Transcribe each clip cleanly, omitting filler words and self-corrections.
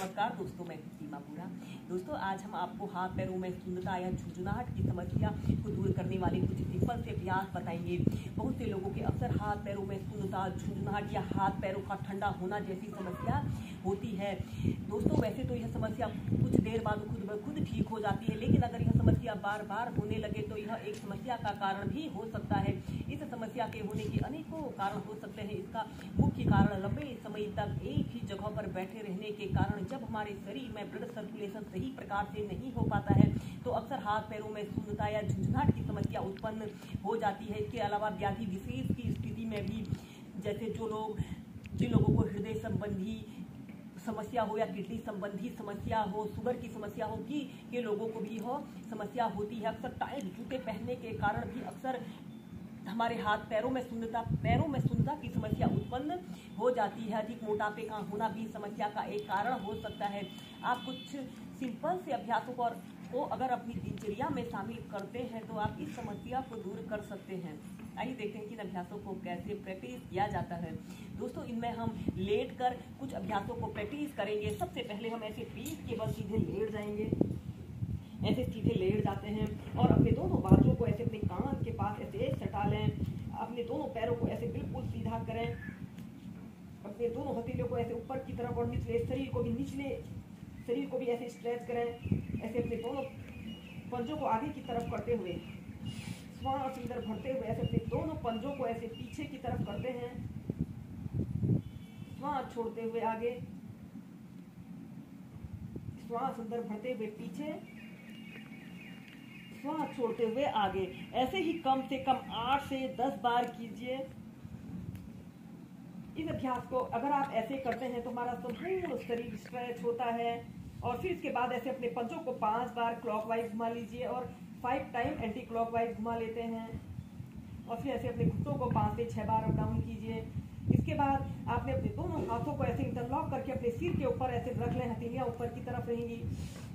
नमस्कार दोस्तों, मैं सीमा पूरा। दोस्तों, आज हम आपको हाथ पैरों में सुन्नता या झुंझुनाहट की समस्या को दूर करने वाले कुछ सिंपल से अभ्यास बताएंगे। बहुत से लोगों के अक्सर हाथ पैरों में सुन्नता, झुंझुनाहट या हाथ पैरों का ठंडा होना जैसी समस्या होती है। दोस्तों, वैसे तो यह समस्या कुछ देर बाद खुद ब खुद ठीक हो जाती है, लेकिन अगर यह समस्या बार बार होने लगे तो यह एक समस्या का कारण भी हो सकता है। इस समस्या के होने के अनेकों कारण हो सकते हैं। इसका मुख्य कारण लंबे समय तक एक ही जगह पर बैठे रहने के कारण जब हमारे शरीर में ब्लड सर्कुलेशन सही प्रकार से नहीं हो पाता है तो अक्सर हाथ पैरों में सुन्नता या झुंझुनाहट की समस्या उत्पन्न हो जाती है। इसके अलावा व्याधि विशेष की स्थिति में भी, जैसे जिन लोगों को हृदय संबंधी समस्या हो या किडनी संबंधी समस्या हो, शुगर की समस्या हो के लोगों को भी यह समस्या होती है। अक्सर टाइट जूते पहनने के कारण भी अक्सर हमारे पैरों में सुन्नता की समस्या उत्पन्न हो जाती है। अधिक मोटापे का होना भी समस्या का एक कारण हो सकता है। आप कुछ सिंपल से अभ्यासों को अगर अपनी दिनचर्या में शामिल करते हैं तो आप इस समस्या को दूर कर सकते हैं। आइए देखते हैं कि इन अभ्यासों को कैसे प्रैक्टिस किया जाता है। दोस्तों, इनमें हम लेट कर कुछ अभ्यासों को प्रैक्टिस करेंगे। सबसे पहले हम ऐसे पीठ के बल सीधे लेट जाएंगे, ऐसे सीधे लेट जाते हैं और अपने दोनों बाजू को ऐसे अपने कान के पास ऐसे सटा लें। अपने दोनों पैरों को ऐसे बिल्कुल सीधा करें, अपने दोनों हथेलियों को ऐसे ऊपर की तरफ और निचले शरीर को भी ऐसे स्ट्रेच करें। ऐसे अपने दोनों पंजों को आगे की तरफ करते हुए श्वास अंदर भरते हुए ऐसे अपने दोनों पंजों को ऐसे पीछे की तरफ करते हैं। श्वास छोड़ते हुए आगे, श्वास अंदर भरते हुए पीछे, श्वास छोड़ते हुए आगे। ऐसे ही कम से कम 8 से 10 बार कीजिए। इस अभ्यास को अगर आप ऐसे करते हैं तो हमारा संपूर्ण शरीर स्ट्रेच होता है। और फिर इसके बाद ऐसे अपने पंजों को 5 बार क्लॉकवाइज घुमा लीजिए और 5 टाइम एंटी क्लॉकवाइज घुमा लेते हैं। और फिर ऐसे अपने घुटनों को 5 से 6 बार अप डाउन कीजिए। इसके बाद आपने अपने दोनों हाथों को ऐसे इंटरलॉक करके अपने सिर के ऊपर ऐसे रख लें, हथेलियां ऊपर की तरफ रहेंगी।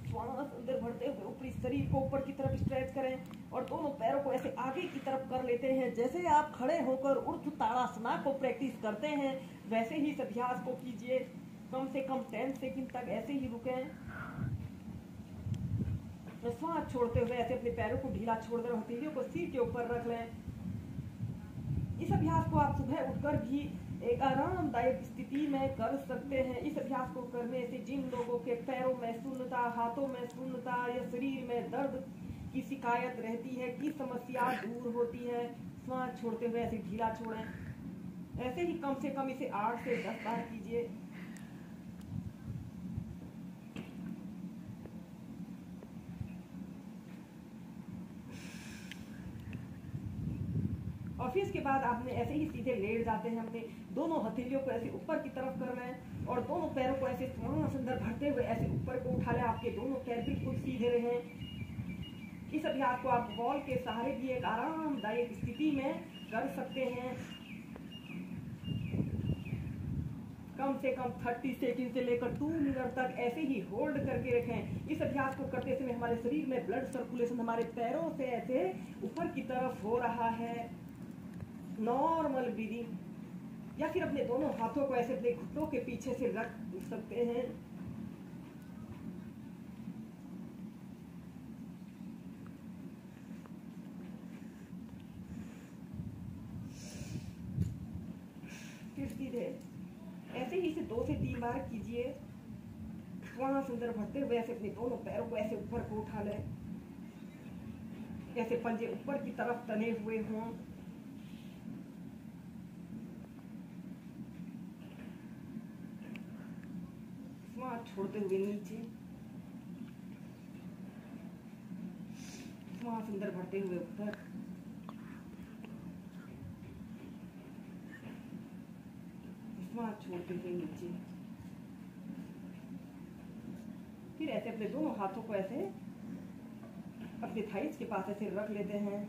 श्वास अंदर भरते हुए ऊपरी शरीर को ऊपर की तरफ स्ट्रेच करें और दोनों पैरों को ऐसे आगे की तरफ कर लेते हैं। जैसे आप खड़े होकर ऊर्ध्व ताड़ासना को प्रैक्टिस करते हैं वैसे ही इस अभ्यास को कीजिए। कम से कम 10 सेकंड तक ऐसे ही रुकें। श्वास छोड़ते हुए ऐसे अपने पैरों को ढीला छोड़कर हथेलियों को सिर के ऊपर रख लें। इस अभ्यास को आप सुबह उठकर भी एक आरामदायक स्थिति में कर सकते हैं। इस अभ्यास को करने से जिन लोगों के पैरों में सुन्नता, हाथों में सुन्नता या शरीर में दर्द की शिकायत रहती है की समस्या दूर होती है। श्वास छोड़ते हुए ऐसे ढीला छोड़ें। ऐसे ही कम से कम इसे 8 से 10 बार कीजिए। और फिर इसके बाद आपने ऐसे ही सीधे लेट जाते हैं। अपने दोनों हथेलियों को ऐसे ऊपर की तरफ कर लें और दोनों पैरों को ऐसे श्वास अंदर भरते हुए ऐसे ऊपर को उठा लें। आपके दोनों पैर बिल्कुल सीधे रहें। इस अभ्यास को आप बॉल के सहारे भी एक आरामदायक स्थिति में कर सकते हैं। कम से कम 30 सेकंड से लेकर 2 मिनट तक ऐसे ही होल्ड करके रखें। इस अभ्यास को करते समय हमारे शरीर में ब्लड सर्कुलेशन हमारे पैरों से ऐसे ऊपर की तरफ हो रहा है। नॉर्मल ब्रीदिंग, या फिर अपने दोनों हाथों को ऐसे अपने घुटनों के पीछे से रख सकते हैं। फिर सीधे ऐसे ही इसे 2 से 3 बार कीजिए। श्वास अंदर भरते हुए ऐसे अपने दोनों पैरों को ऐसे ऊपर को उठा लें, जैसे पंजे ऊपर की तरफ तने हुए हों। श्वास छोड़ते हुए नीचे, श्वास अंदर भरते हुए ऊपर, श्वास छोड़ते हुए नीचे। फिर ऐसे अपने दोनों हाथों को ऐसे अपने थाइस के पास ऐसे रख लेते हैं।